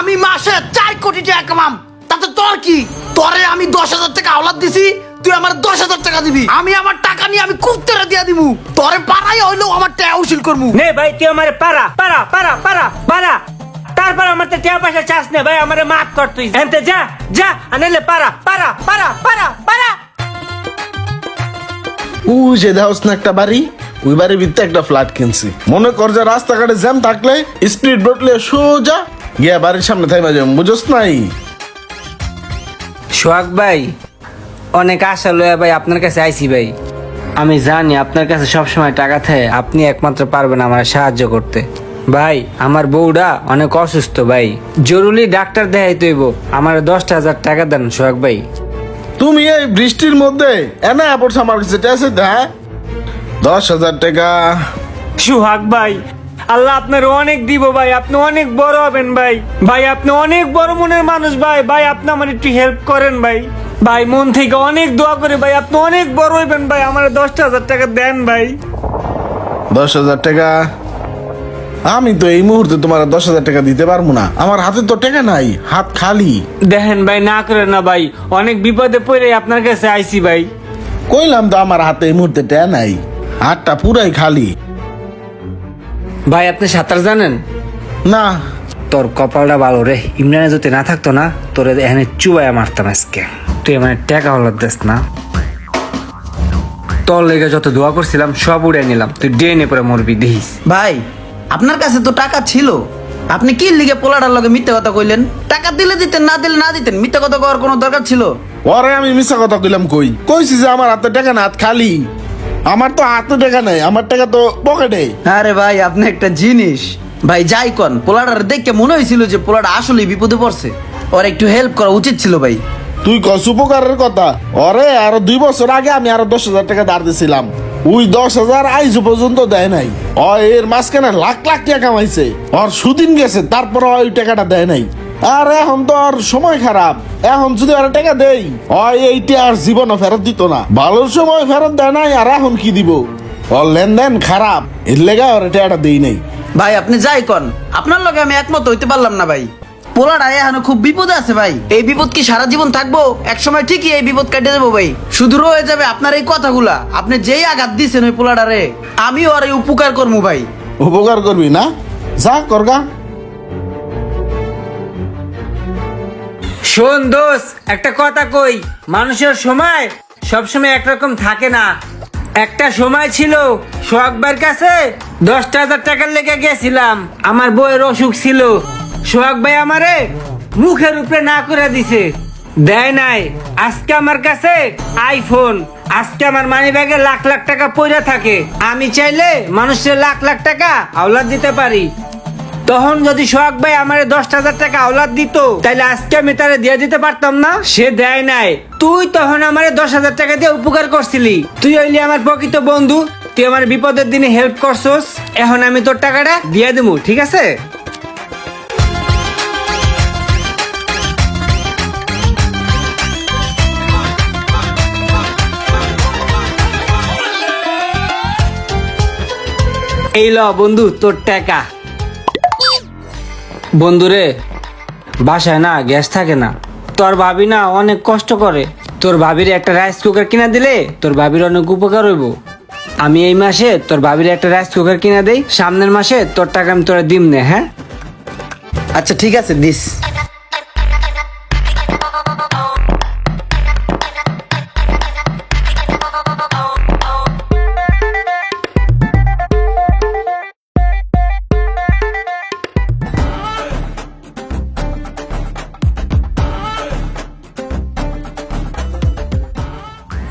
আমি মাসে 4 কোটি টাকা কামাম, তাতে তোর কি? তোরে আমি 10,000 টাকা আওলাদ দিছি, তুই আমার 10,000 টাকা দিবি। আমি আমার টাকা নিয়ে আমি কুত্তেরা দিয়া দিমু, তোরে পাড়াই হইলেও আমার টাকা উসুল করমু। নে ভাই তুই আমারে পারা পারা পারা পারা পারা, তারপর আমার তো টাকা পয়সা চাস নে ভাই, আমারে মাফ কর তুই। এনতে যা যা আনেলে পারা পারা পারা পারা পারা। যে দেওস না একটা বাড়ি, ওই বাড়ির ভিতরে একটা ফ্ল্যাট কিনছি। মনে কর যে রাস্তাঘাটে জ্যাম থাকলে স্পিড ব্রেকলে সোজা গিয়া বাড়ির সামনে থাইমা যাম, বুঝছ নাই? সোহাগ ভাই, অনেক আশা লয়া ভাই আপনার কাছে আইছি ভাই। আমি জানি আপনার কাছে সবসময় টাকা থাকে, আপনি একমাত্র পারবেন আমার সাহায্য করতে। ভাই আমার বউটা অনেক অসুস্থ ভাই, জরুরি ডাক্তার দেখাইতে হইব, আমার 10,000 টাকা দেন সোহাগ ভাই। তুমি এই বৃষ্টির মধ্যে এনে পড়ছো আমার কাছে টেসে, হ্যাঁ? 10,000 টাকা? সোহাগ ভাই, আল্লাহ আপনার অনেক দিব ভাই, আপনি অনেক বড় হবেন ভাই। ভাই আপনি অনেক বড় মনের মানুষ ভাই। ভাই আপনি আমার একটু হেল্প করেন ভাই। ভাই মন থেকে অনেক দোয়া করে ভাই, আপনি অনেক বড় হইবেন ভাই, আমার 10,000 টাকা দেন ভাই। 10,000 টাকা? আমি তো এই মুহূর্তে তোমার 10,000 টাকা দিতে পারবো না, আমার হাতে তো টাকা নাই, হাত খালি। দেখেন ভাই, না করেন না ভাই, অনেক বিপদে পড়ে আপনার কাছে আইছি ভাই। কইলাম তো আমার হাতে এই মুহূর্তে টাকা নাই, হাতটা পুরাই খালি। ভাই আপনি সাঁতার জানেন? না। তোর কপালটা ভালো রে, ইমরানে যদি না থাকতো না তোর এখানে চুবাইয়া মারতাম আজকে। তুই আমার টাকা হলার দেস না, তোর লেগে যত দোয়া করছিলাম সব উড়ে নিলাম, তুই ডেনে পরে মরবি দেখিস। ভাই আপনার কাছে তো টাকা ছিল, আপনি কি লিগে পোলাটার লগে মিথ্যা কথা কইলেন? টাকা দিলে দিতেন, না দিলে না দিতেন, মিথ্যা কথা কওয়ার কোনো দরকার ছিল? ওরে আমি মিথ্যা কথা কইলাম? কইছি যে আমার হাতে টাকা না, হাত খালি। আমার তো হাতে টাকা নাই, আমার টাকা তো পকেটে। আরে ভাই আপনি একটা জিনিস, ভাই যাই কন, পোলাটার দেখে মনে হয়েছিল যে পোলাটা আসলেই বিপদে পড়ছে, ওর একটু হেল্প করা উচিত ছিল ভাই। তুই কস উপকারের কথা? ওরে আরো 2 বছর আগে আমি আরো 10,000 টাকা ধার দিছিলাম, ওই 10,000 আইজ পর্যন্ত দেয় নাই। এর মাঝখানে লাখ লাখ টাকা কামাইছে, ওর সুদিন গেছে, তারপর ওই টাকাটা দেয় নাই। আর এখন তো আর সময় খারাপ, এখন যদি আর টাকা দেই এইটা আর জীবনও ফেরত দিত না। ভালো সময় ফেরত দেয় নাই, আর এখন কি দিব? ওর লেনদেন খারাপ, এর লেগে ওর টাকাটা দেই নাই। ভাই আপনি যাই কন, আপনার লগে আমি একমত হইতে পারলাম না ভাই। পোলাটা এখন খুব বিপদে আছে ভাই, এই বিপদ কি সারা জীবন থাকবো? এক সময় ঠিকই এই বিপদ কেটে যাবো ভাই, শুধু রয়ে যাবে আপনার এই কথাগুলা। আপনি যেই আঘাত দিয়েছেন ওই পোলাটারে, আমি ওর এই উপকার করবো ভাই। উপকার করবি না? যা করগা। শোন দোষ, একটা কথা কই, মানুষের সময় সবসময় একরকম থাকে না। একটা সময় ছিল সোহাগ ভাইয়ের কাছে 10,000 টাকার লেগে গেছিলাম, আমার বউয়ের অসুখ ছিল, সোহাগ ভাই আমারে মুখের উপরে না করে দিছে, দেয় নাই। আজকে আমার কাছে আইফোন, আজকে আমার মানি ব্যাগে লাখ লাখ টাকা পড়ে থাকে, আমি চাইলে মানুষের লাখ লাখ টাকা আওলাদ দিতে পারি। তখন যদি সোহাগ ভাই আমার 10,000 টাকা আওলাদ দিত, তাইলে আজকে আমি তারে দিয়ে দিতে পারতাম না, সে দেয় নাই। তুই তখন আমার 10,000 টাকা দিয়ে উপকার করছিলি, তুই হইলি আমার প্রকৃত বন্ধু, তুই আমার বিপদের দিনে হেল্প করছস, এখন আমি তোর টাকাটা দিয়ে দেবো, ঠিক আছে? এই ল বন্ধু তোর টাকা। বন্ধুরে, বাসায় না গ্যাস থাকে না, তোর ভাবি না অনেক কষ্ট করে, তোর ভাবির একটা রাইস কুকার কিনা দিলে তোর ভাবির অনেক উপকার হইব। আমি এই মাসে তোর ভাবির একটা রাইস কুকার কিনা দেই, সামনের মাসে তোর টাকা আমি তোরা দিম নে। হ্যাঁ আচ্ছা ঠিক আছে, দিস।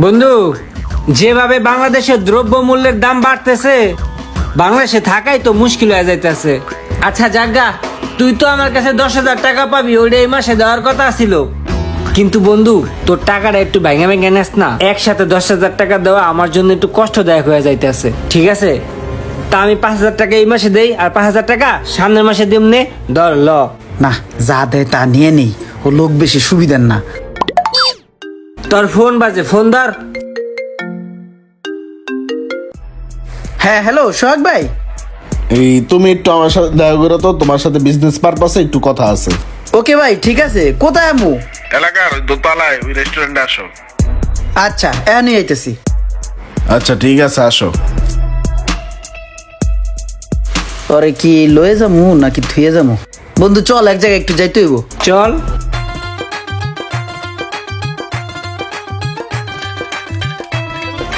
বন্ধু, যেভাবে বাংলাদেশের দ্রব্য মূল্যের দাম বাড়তেছে, বাংলাদেশে থাকাই তো মুশকিল হয়ে যাইতেছে। আচ্ছা জাগা, তুই তো আমার কাছে 10,000 টাকা পাবি, ওইটা এই মাসে দেওয়ার কথা ছিল, কিন্তু বন্ধু তোর টাকাটা একটু ভেঙে ভেঙে নেস না, একসাথে 10,000 টাকা দেওয়া আমার জন্য একটু কষ্টদায়ক হয়ে যাইতেছে, ঠিক আছে? তা আমি 5,000 টাকা এই মাসে দেই, আর 5,000 টাকা সামনের মাসে দিম নে, ধর ল। না, যা দেয় তা নিয়ে নেই, ও লোক বেশি সুবিধার না। তোর ফোন বাজে, ফোন ধর। হ্যাঁ হ্যালো সোহাগ ভাই। এই তুমি একটু আমার সাথে দেখা করো তো, তোমার সাথে বিজনেস পারপাসে একটু কথা আছে। ওকে ভাই, ঠিক আছে। কোথায় আমু? এলাকার দোতলায় ওই রেস্টুরেন্টে আসো। আচ্ছা, এখনই আইতেছি। আচ্ছা ঠিক আছে, আসো। পরে কি লয়ে যামু নাকি থুয়ে যামু? বন্ধু চল, এক জায়গায় একটু যাইতে হইব। চল।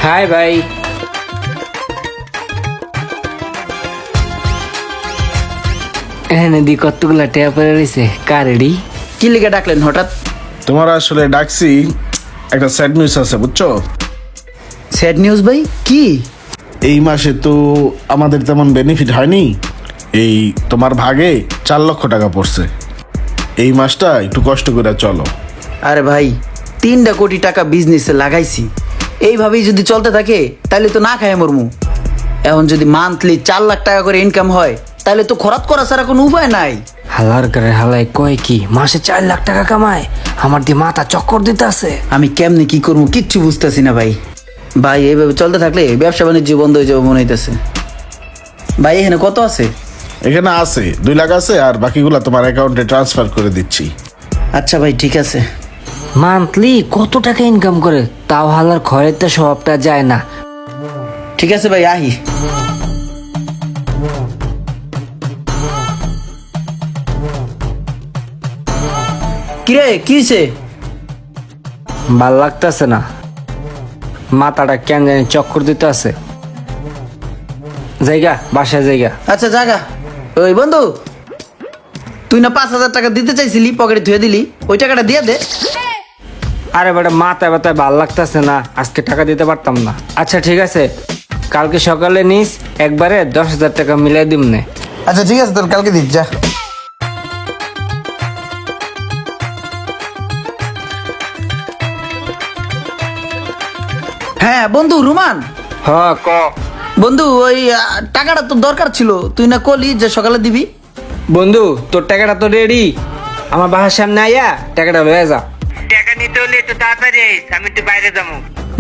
হাই ভাই। এখানে দি কতগুলা টেয়া পরে রয়েছে, কার রেডি? কি লিগে ডাকলেন হঠাৎ? তোমার আসলে ডাকছি, একটা স্যাড নিউজ আছে বুঝছো। স্যাড নিউজ ভাই? কি? এই মাসে তো আমাদের তেমন বেনিফিট হয়নি। এই তোমার ভাগে 4 লক্ষ টাকা পড়ছে। এই মাসটা একটু কষ্ট করে চলো। আরে ভাই, 3 কোটি টাকা বিজনেসে লাগাইছি, এইভাবেই যদি চলতে থাকে তাহলে তো না খায় মরমু। এখন যদি মান্থলি 4 লাখ টাকা করে ইনকাম হয় তাহলে তো খরচ করা ছাড়া কোনো উপায় নাই। হালার করে হালাই কয় কি মাসে 4 লাখ টাকা কামায়? আমার দিয়ে মাথা চক্কর দিতে আছে। আমি কেমনে কি করবো কিচ্ছু বুঝতেছি না ভাই। ভাই এইভাবে চলতে থাকলে ব্যবসা বাণিজ্য বন্ধ হয়ে যাবে মনে হইতেছে। ভাই এখানে কত আছে? এখানে আছে 2 লাখ আছে, আর বাকিগুলা তোমার অ্যাকাউন্টে ট্রান্সফার করে দিচ্ছি। আচ্ছা ভাই, ঠিক আছে। মান্থলি কত টাকা ইনকাম করে? তাও হালার খরচটা সবটা যায় না। ঠিক আছে ভাই, আহি। কিরে, কি হইছে? ভাল লাগতেছে না, মাথাটা কেন জানি চক্কর দিতে আছে। জায়গা, বাসায় জায়গা। আচ্ছা জাগা। ওই বন্ধু, তুই না 5,000 টাকা দিতে চাইছিলি, পকেটে ধুয়ে দিলি, ওই টাকাটা দিয়ে দে। আরে বেটা, মাথায় ব্যথায় ভাল লাগতেছে না, আজকে টাকা দিতে পারতাম না। আচ্ছা ঠিক আছে, কালকে সকালে নিস, একবারে 10,000 টাকা মিলাই দিমনে। আচ্ছা ঠিক আছে, তাহলে কালকে দিস, যা। হ্যাঁ বন্ধু, রুমান। হ ক। বন্ধু ওই টাকাটা তো দরকার ছিল, তুই না কলি যে সকালে দিবি। বন্ধু, তোর টাকাটা তো রেডি, আমার বাসার সামনে আইয়া টাকাটা লয়ে যা। টাকা নিতে হলে একটু তাড়াতাড়ি আইস, আমি একটু বাইরে যাবো।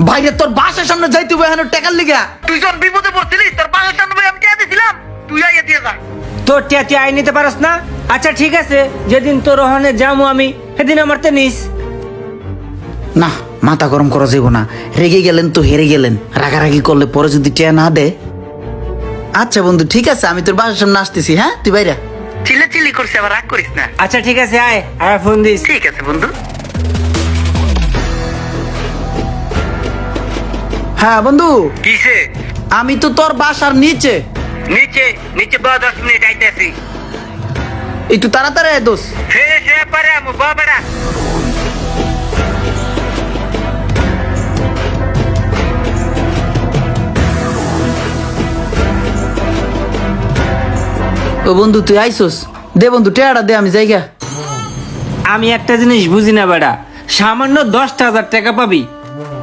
ভাইরে, তোর বাসার সামনে যাইতে হবে এখন টাকার লিগা। তুই যখন বিপদে পড়ছিলিস, তোর বাসার সামনে ভাই আমি টাকা দিছিলাম, তুই আইয়া দিয়ে যা। তোর টিয়া তুই আই নিতে পারস না? আচ্ছা ঠিক আছে, যেদিন তোর ওখানে যাবো আমি, সেদিন আমার তে নিস। না, মাথা গরম করা যাইব না। রেগে গেলেন তো হেরে গেলেন, রাগারাগি করলে পরে যদি টিয়া না দে। আচ্ছা বন্ধু, ঠিক আছে, আমি তোর বাসার সামনে আসতেছি। হ্যাঁ, তুই বাইরে চিল্লি করছিস, আবার রাগ করিস না। আচ্ছা ঠিক আছে, আয় আর ফোন দিস। ঠিক আছে বন্ধু। হ্যাঁ বন্ধু, কিসে? আমি তো তোর বাসার নিচে। নিচে? নিচে 10 মিনিট আইতেছি। একটু তাড়াতাড়ি আয় দোস। সে পারে আমু বাবারা। ও বন্ধু, তুই আইসোস? দে বন্ধু, টেয়াটা দে, আমি যাইগা। আমি একটা জিনিস বুঝি না বেটা, সামান্য 10,000 টাকা পাবি,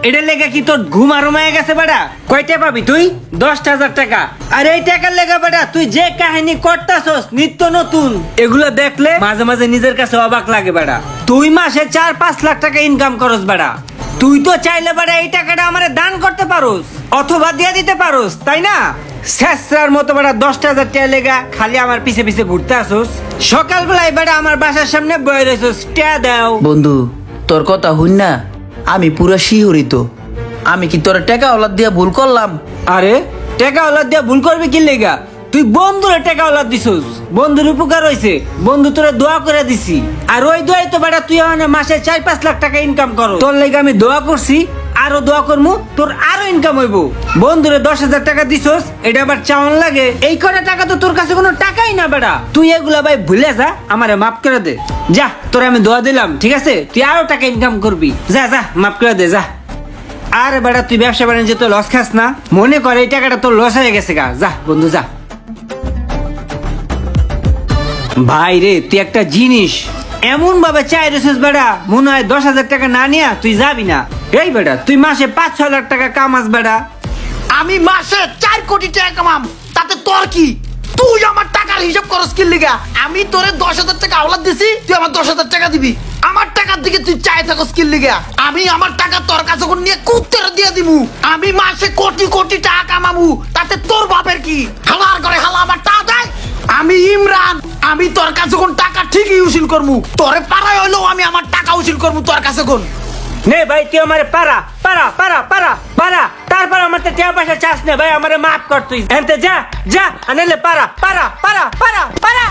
এটা লেগে কি তোর ঘুম আরমায় গেছে বেটা? কয়টা পাবি তুই? 10,000 টাকা। আর এই টাকার লেগে বেটা তুই যে কাহিনী করতাছস নিত্য নতুন, এগুলো দেখলে মাঝে মাঝে নিজের কাছে অবাক লাগে বেটা। তুই মাসে 4-5 লাখ টাকা ইনকাম করস বেটা। তুই তো চাইলে বেটা এই টাকাটা আমারে দান করতে পারোস, অথবা দিয়ে দিতে পারোস, তাই না? শেষরার মতো বেটা 10,000 টাকা লেগা খালি আমার পিছে পিছে ঘুরতে আসোস। সকালবেলায় বেটা আমার বাসার সামনে বয়ে রয়েছস, টাকা দাও। বন্ধু, তোর কথা হইন না, আমি পুরা শিহরিত। আমি কি তোর টাকা ওলাদ দিয়া ভুল করলাম? আরে টাকা ওলাদ দিয়া ভুল করবি কি লেগা? তুই বন্ধুরে টাকা ওলাদ দিছস, বন্ধুর উপকার হইছে, বন্ধু তোরে দোয়া করে দিছি। আর ওই দোয়াই তো বেটা তুই আমার মাসে 4-5 লাখ টাকা ইনকাম করো। তোর লেগে আমি দোয়া করছি, আরো দোয়া করমু তোর আরো ইনকাম হইব। বন্ধুরে 10,000 টাকা দিছস, এটা আবার চাওয়ান লাগে? এই কটা টাকা তো তোর কাছে কোনো টাকাই না বেটা। তুই এগুলা ভাই ভুলে যা, আমারে মাফ করে দে। যা, তোরে আমি দোয়া দিলাম, ঠিক আছে? তুই আরো টাকা ইনকাম করবি, যা যা, মাফ করে দে, যা। আরে বেটা, তুই ব্যবসা বাণিজ্য তো লস খাস না, মনে করে এই টাকাটা তোর লস হয়ে গেছে গা। যা বন্ধু যা। ভাই রে, তুই একটা জিনিস এমন ভাবে চাই রেছিস বেটা, মনে হয় 10,000 টাকা না নিয়া তুই যাবি না। এই বেটা, তুই মাসে 5-6 লাখ টাকা কামাস বেটা। আমি মাসে 4 কোটি টাকা কামাম, তাতে তোর কি? তুই আমার টাকার হিসাব করস কি লিগা? আমি তোরে 10,000 টাকা আওলাদ দিছি, তুই আমার 10,000 টাকা দিবি। আমার টাকার দিকে তুই চাই থাকস কি লিগা? আমি আমার টাকা তোর কাছে কোন নিয়ে কুত্তের দিয়ে দিমু। আমি মাসে কোটি কোটি টাকা কামামু, তাতে তোর বাপের কি? হালার করে হালা আমার টাকা দেয়, আমি ইমরান, আমি তোর কাছে কোন টাকা ঠিকই উসুল করমু, তোরে পাড়ায় হইলেও আমি আমার টাকা উসুল করমু তোর কাছে কোন। নে ভাই তুই আমারে পারা পারা পারা পারা পারা, তারপর আমার তো টাকা পয়সা চাস না ভাই, আমারে মাফ কর তুই। এনতে যা যা আনেলে পারা পারা পারা পারা পারা।